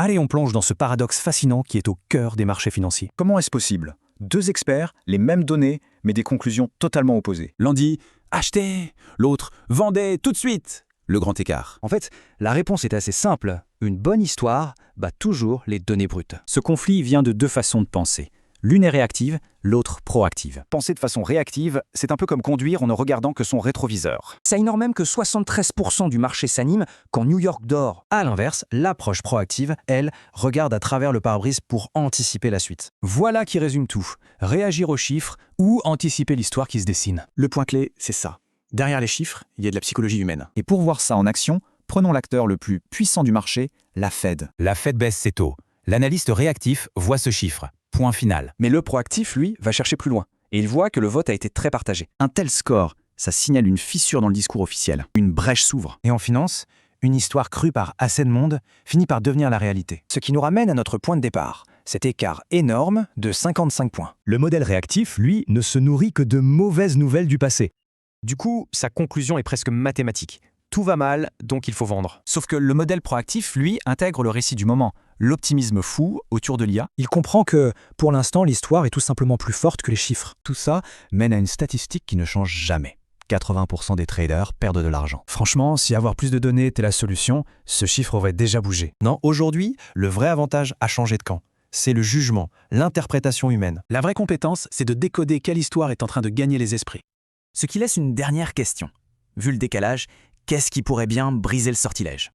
Allez, on plonge dans ce paradoxe fascinant qui est au cœur des marchés financiers. Comment est-ce possible? Deux experts, les mêmes données, mais des conclusions totalement opposées. L'un dit « achetez », l'autre « vendez tout de suite ». Le grand écart. En fait, la réponse est assez simple. Une bonne histoire bat toujours les données brutes. Ce conflit vient de deux façons de penser. L'une est réactive, l'autre proactive. Penser de façon réactive, c'est un peu comme conduire en ne regardant que son rétroviseur. Ça ignore même que 73% du marché s'anime quand New York dort. À l'inverse, l'approche proactive, elle, regarde à travers le pare-brise pour anticiper la suite. Voilà qui résume tout. Réagir aux chiffres ou anticiper l'histoire qui se dessine. Le point clé, c'est ça. Derrière les chiffres, il y a de la psychologie humaine. Et pour voir ça en action, prenons l'acteur le plus puissant du marché, la Fed. La Fed baisse ses taux. L'analyste réactif voit ce chiffre. Point final. Mais le proactif, lui, va chercher plus loin. Et il voit que le vote a été très partagé. Un tel score, ça signale une fissure dans le discours officiel. Une brèche s'ouvre. Et en finance, une histoire crue par assez de monde finit par devenir la réalité. Ce qui nous ramène à notre point de départ. Cet écart énorme de 55 points. Le modèle réactif, lui, ne se nourrit que de mauvaises nouvelles du passé. Du coup, sa conclusion est presque mathématique. Tout va mal, donc il faut vendre. Sauf que le modèle proactif, lui, intègre le récit du moment, l'optimisme fou autour de l'IA. Il comprend que, pour l'instant, l'histoire est tout simplement plus forte que les chiffres. Tout ça mène à une statistique qui ne change jamais. 80% des traders perdent de l'argent. Franchement, si avoir plus de données était la solution, ce chiffre aurait déjà bougé. Non, aujourd'hui, le vrai avantage a changé de camp. C'est le jugement, l'interprétation humaine. La vraie compétence, c'est de décoder quelle histoire est en train de gagner les esprits. Ce qui laisse une dernière question. Vu le décalage, qu'est-ce qui pourrait bien briser le sortilège?